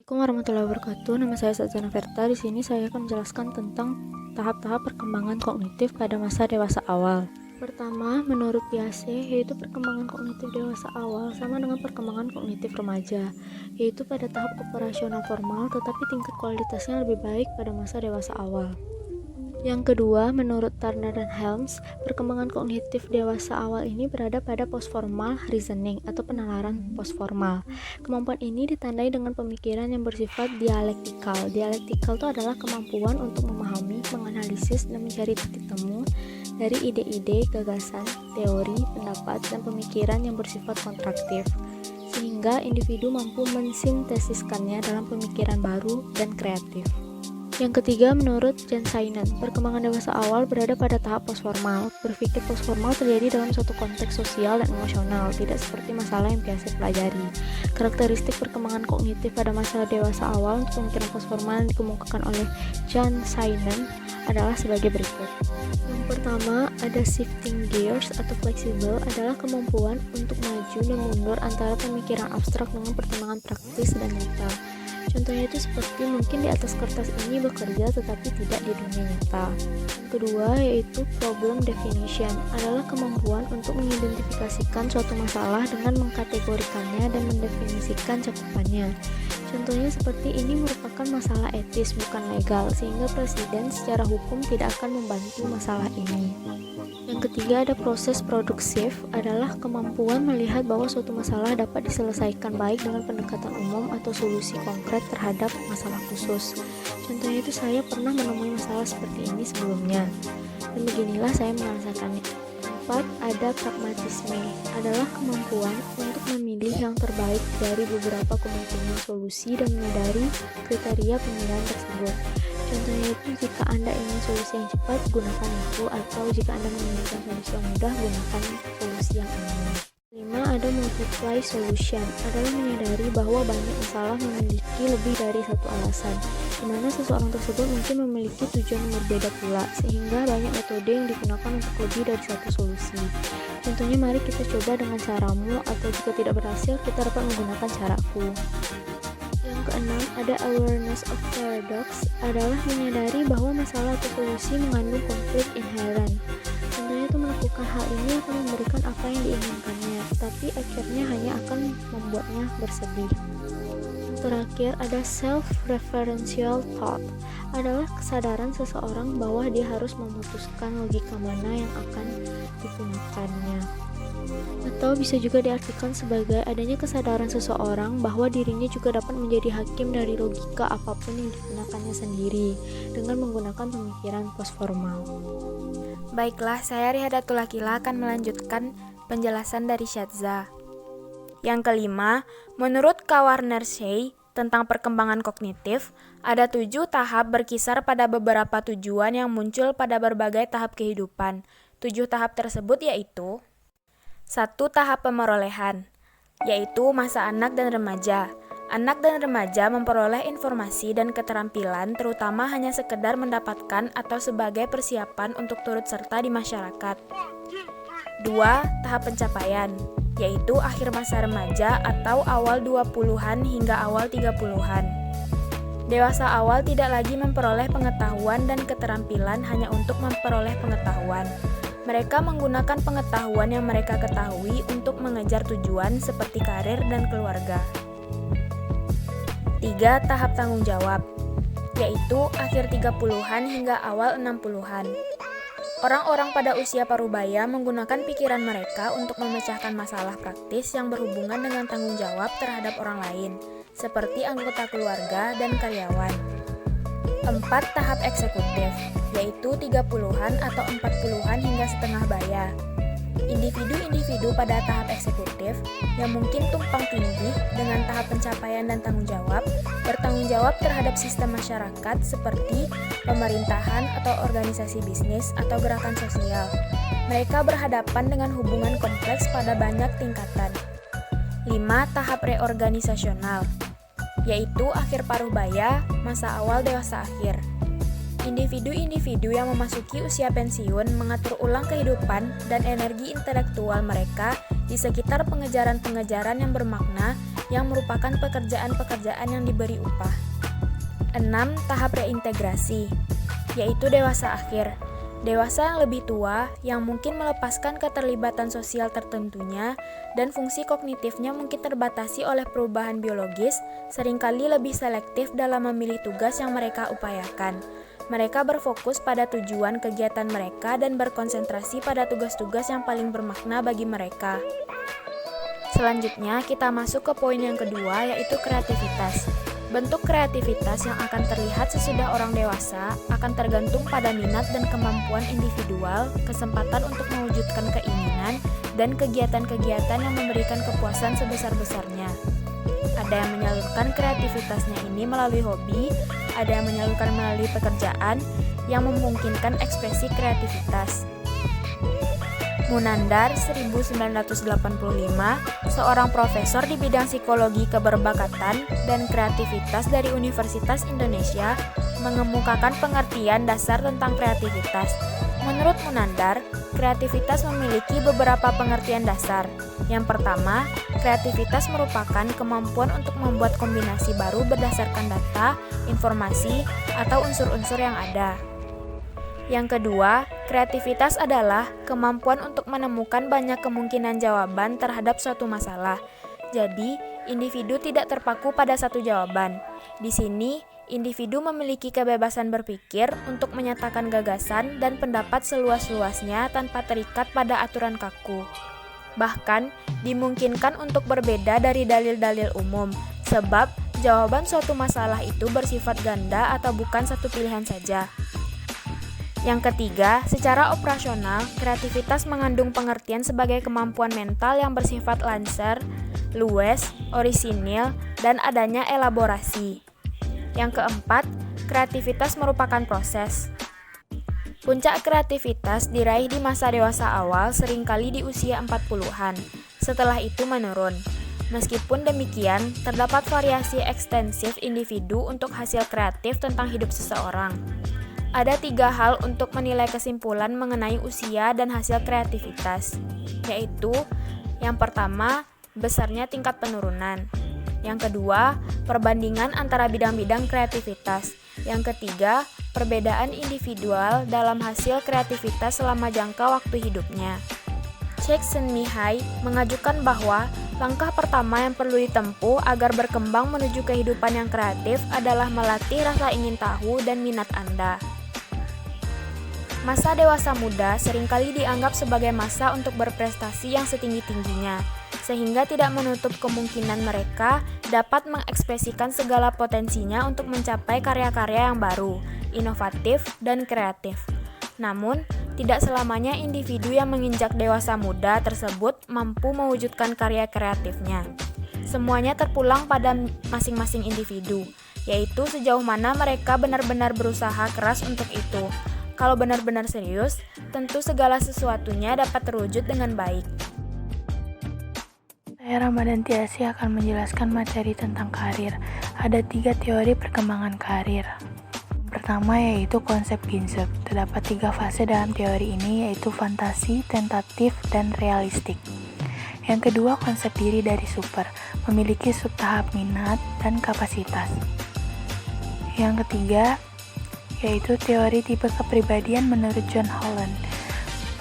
Assalamualaikum warahmatullahi wabarakatuh. Nama saya Satzana Verta. Di sini saya akan menjelaskan tentang tahap-tahap perkembangan kognitif pada masa dewasa awal. Pertama, menurut Piaget, yaitu perkembangan kognitif dewasa awal sama dengan perkembangan kognitif remaja, yaitu pada tahap operasional formal, tetapi tingkat kualitasnya lebih baik pada masa dewasa awal. Yang kedua, menurut Turner dan Helms, perkembangan kognitif dewasa awal ini berada pada postformal reasoning atau penalaran postformal. Kemampuan ini ditandai dengan pemikiran yang bersifat dialektikal. Dialektikal itu adalah kemampuan untuk memahami, menganalisis, dan mencari titik temu dari ide-ide, gagasan, teori, pendapat, dan pemikiran yang bersifat kontraktif, sehingga individu mampu mensintesiskannya dalam pemikiran baru dan kreatif. Yang ketiga, menurut Jan Sainen, perkembangan dewasa awal berada pada tahap postformal. Berpikir postformal terjadi dalam suatu konteks sosial dan emosional, tidak seperti masalah yang biasa pelajari. Karakteristik perkembangan kognitif pada masa dewasa awal untuk pemikiran postformal yang dikemukakan oleh Jan Sainen adalah sebagai berikut. Yang pertama, ada shifting gears atau fleksibel, adalah kemampuan untuk maju dan mundur antara pemikiran abstrak dengan pertimbangan praktis dan nyata. Contohnya itu seperti mungkin di atas kertas ini bekerja tetapi tidak di dunia nyata. Yang kedua yaitu problem definition, adalah kemampuan untuk mengidentifikasikan suatu masalah dengan mengkategorikannya dan mendefinisikan cakupannya. Contohnya seperti ini merupakan masalah etis bukan legal, sehingga presiden secara hukum tidak akan membantu masalah ini. Yang ketiga ada proses produksif, adalah kemampuan melihat bahwa suatu masalah dapat diselesaikan baik dengan pendekatan umum atau solusi konkret terhadap masalah khusus. Contohnya itu saya pernah menemui masalah seperti ini sebelumnya, dan beginilah saya menyelesaikannya. 4. Ada pragmatisme, adalah kemampuan untuk memilih yang terbaik dari beberapa kemungkinan solusi dan menyadari kriteria pemilihan tersebut. Contohnya itu jika Anda ingin solusi yang cepat, gunakan itu, atau jika Anda menginginkan solusi yang mudah, gunakan solusi yang ini. 5. Ada multiply solution, adalah menyadari bahwa banyak masalah memiliki lebih dari satu alasan, di mana seseorang tersebut mungkin memiliki tujuan yang berbeda pula, sehingga banyak metode yang digunakan untuk lebih dari satu solusi. Contohnya mari kita coba dengan caramu, atau jika tidak berhasil, kita dapat menggunakan caraku. Yang keenam, ada awareness of paradox, adalah menyadari bahwa masalah atau solusi mengandung konflik inherent. Contohnya itu melakukan hal ini akan memberikan apa yang diinginkannya, tapi akhirnya hanya akan membuatnya bersedih. Terakhir, ada self-referential thought, adalah kesadaran seseorang bahwa dia harus memutuskan logika mana yang akan digunakannya. Atau bisa juga diartikan sebagai adanya kesadaran seseorang bahwa dirinya juga dapat menjadi hakim dari logika apapun yang digunakannya sendiri dengan menggunakan pemikiran postformal. Baiklah, saya Rihadatul Akila akan melanjutkan penjelasan dari Syadza. Yang kelima, menurut Kawarner-Shea tentang perkembangan kognitif, ada 7 tahap berkisar pada beberapa tujuan yang muncul pada berbagai tahap kehidupan. 7 tahap tersebut yaitu: 1. Tahap pemerolehan, yaitu masa anak dan remaja. Anak dan remaja memperoleh informasi dan keterampilan terutama hanya sekedar mendapatkan atau sebagai persiapan untuk turut serta di masyarakat. 2. Tahap pencapaian, yaitu akhir masa remaja atau awal 20-an hingga awal 30-an. Dewasa awal tidak lagi memperoleh pengetahuan dan keterampilan hanya untuk memperoleh pengetahuan. Mereka menggunakan pengetahuan yang mereka ketahui untuk mengejar tujuan seperti karir dan keluarga. 3. Tahap tanggung jawab, yaitu akhir 30-an hingga awal 60-an. Orang-orang pada usia parubaya menggunakan pikiran mereka untuk memecahkan masalah praktis yang berhubungan dengan tanggung jawab terhadap orang lain, seperti anggota keluarga dan karyawan. 4. Tahap eksekutif, yaitu 30-an atau 40-an hingga setengah baya. Individu-individu pada tahap eksekutif yang mungkin tumpang tindih dengan tahap pencapaian dan tanggung jawab, bertanggung jawab terhadap sistem masyarakat seperti pemerintahan atau organisasi bisnis atau gerakan sosial. Mereka berhadapan dengan hubungan kompleks pada banyak tingkatan. 5. Tahap reorganisasional, yaitu akhir parubaya, masa awal dewasa akhir. Individu-individu yang memasuki usia pensiun mengatur ulang kehidupan dan energi intelektual mereka di sekitar pengejaran-pengejaran yang bermakna yang merupakan pekerjaan-pekerjaan yang diberi upah. 6. Tahap reintegrasi, yaitu dewasa akhir. Dewasa yang lebih tua, yang mungkin melepaskan keterlibatan sosial tertentunya, dan fungsi kognitifnya mungkin terbatasi oleh perubahan biologis, seringkali lebih selektif dalam memilih tugas yang mereka upayakan. Mereka berfokus pada tujuan kegiatan mereka dan berkonsentrasi pada tugas-tugas yang paling bermakna bagi mereka. Selanjutnya, kita masuk ke poin yang kedua, yaitu kreativitas. Bentuk kreativitas yang akan terlihat sesudah orang dewasa akan tergantung pada minat dan kemampuan individual, kesempatan untuk mewujudkan keinginan, dan kegiatan-kegiatan yang memberikan kepuasan sebesar-besarnya. Ada yang menyalurkan kreativitasnya ini melalui hobi, ada yang menyalurkan melalui pekerjaan yang memungkinkan ekspresi kreativitas. Munandar 1985, seorang profesor di bidang psikologi keberbakatan dan kreativitas dari Universitas Indonesia, mengemukakan pengertian dasar tentang kreativitas. Menurut Munandar, kreativitas memiliki beberapa pengertian dasar. Yang pertama, kreativitas merupakan kemampuan untuk membuat kombinasi baru berdasarkan data, informasi, atau unsur-unsur yang ada. Yang kedua, kreativitas adalah kemampuan untuk menemukan banyak kemungkinan jawaban terhadap suatu masalah. Jadi, individu tidak terpaku pada satu jawaban. Di sini, individu memiliki kebebasan berpikir untuk menyatakan gagasan dan pendapat seluas-luasnya tanpa terikat pada aturan kaku. Bahkan, dimungkinkan untuk berbeda dari dalil-dalil umum, sebab jawaban suatu masalah itu bersifat ganda atau bukan satu pilihan saja. Yang ketiga, secara operasional, kreativitas mengandung pengertian sebagai kemampuan mental yang bersifat lancar, luwes, orisinil, dan adanya elaborasi. Yang keempat, kreativitas merupakan proses. Puncak kreativitas diraih di masa dewasa awal seringkali di usia 40-an, setelah itu menurun. Meskipun demikian, terdapat variasi ekstensif individu untuk hasil kreatif tentang hidup seseorang. Ada 3 hal untuk menilai kesimpulan mengenai usia dan hasil kreativitas, yaitu yang pertama, besarnya tingkat penurunan. Yang kedua, perbandingan antara bidang-bidang kreativitas. Yang ketiga, perbedaan individual dalam hasil kreativitas selama jangka waktu hidupnya. Csikszentmihalyi mengajukan bahwa langkah pertama yang perlu ditempuh agar berkembang menuju kehidupan yang kreatif adalah melatih rasa ingin tahu dan minat Anda. Masa dewasa muda seringkali dianggap sebagai masa untuk berprestasi yang setinggi-tingginya, sehingga tidak menutup kemungkinan mereka dapat mengekspresikan segala potensinya untuk mencapai karya-karya yang baru, inovatif, dan kreatif. Namun, tidak selamanya individu yang menginjak dewasa muda tersebut mampu mewujudkan karya kreatifnya. Semuanya terpulang pada masing-masing individu, yaitu sejauh mana mereka benar-benar berusaha keras untuk itu. Kalau benar-benar serius, tentu segala sesuatunya dapat terwujud dengan baik. Saya Ramadanti Asih akan menjelaskan materi tentang karir. Ada 3 teori perkembangan karir. Pertama yaitu konsep Ginzburg. Terdapat 3 fase dalam teori ini, yaitu fantasi, tentatif, dan realistik. Yang kedua, konsep diri dari super, memiliki subtahap minat dan kapasitas. Yang ketiga, yaitu teori tipe kepribadian menurut John Holland.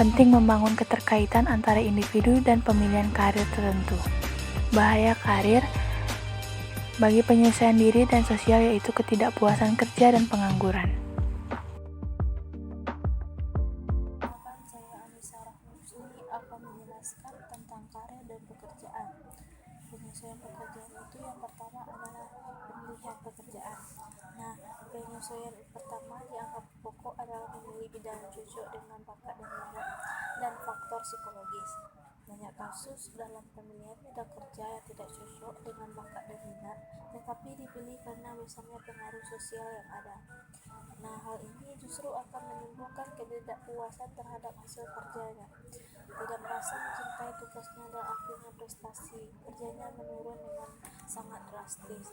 Penting membangun keterkaitan antara individu dan pemilihan karir tertentu. Bahaya karir bagi penyelesaian diri dan sosial yaitu ketidakpuasan kerja dan pengangguran. Saya Anissa Rahmawati akan menjelaskan tentang karir dan pekerjaan. Penyesuaian pekerjaan itu yang pertama adalah pemilihan pekerjaan. Nah, penyesuaian pertama dianggap pokok adalah memilih bidang cocok dengan bakat dan minat dan faktor psikologis. Banyak kasus dalam pemilihan bidang kerja yang tidak cocok dengan bakat dan minat, tetapi dipilih karena besarnya pengaruh sosial yang ada. Nah, hal ini justru akan menimbulkan ketidakpuasan terhadap hasil kerjanya. Tidak merasa mencintai tugasnya dan akhirnya prestasi kerjanya menurun dengan sangat drastis.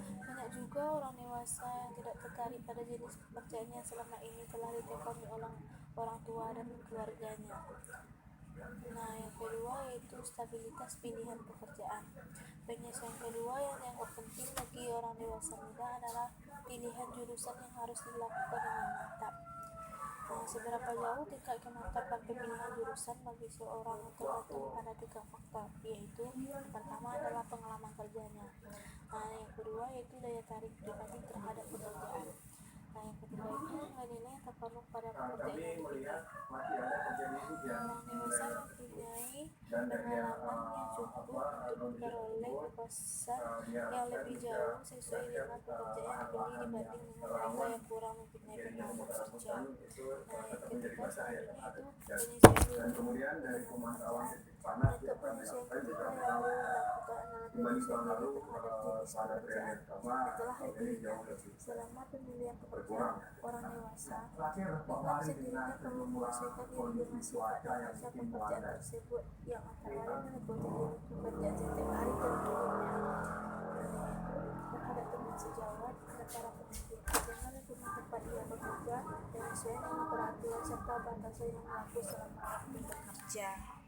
Banyak juga orang dewasa yang tidak tertarik pada jenis pekerjaannya selama ini telah ditekuni oleh orang tua dan keluarganya. Nah, yang kedua yaitu stabilitas pilihan pekerjaan. Penyesuaian kedua yang dianggap penting bagi orang dewasa muda adalah pilihan jurusan yang harus dilakukan dengan mantap. Nah, seberapa jauh tingkat kemantapan pemilihan jurusan bagi seorang tergantung pada 3 faktor, yaitu yang pertama adalah pengalaman kerjanya. Nah, yang kedua yaitu daya tarik pribadi terhadap pekerjaan. Nah, yang ketiga itu nilai-nilai yang terpaut pada pekerjaan yang dipilih. Orang dewasa mempunyai pengalaman yang cukup untuk memperoleh kepuasan yang lebih jauh sesuai dengan pekerjaan yang dipilih dibanding dengan mereka yang kurang mempunyai pengalaman kerja. Nah, yang ketiga selanjutnya itu penyesuaian diri dengan pekerjaan. Untuk penyesuaian ketiga yang perlu dilakukan adalah penyesuaian diri terhadap jenis pekerjaan setelah dipilihnya. Selama pemilihan pekerjaan, orang dewasa dengan sendirinya perlu menyesuaikan diri dengan sifat dan masa pekerjaan tersebut yang antara lain meliputi jenis pekerjaan setiap hari tentunya, terhadap teman sejawat dan para pemimpin, dengan lingkungan tempat ia bekerja, penyesuaian dengan peraturan serta batasan yang berlaku selama waktu bekerja.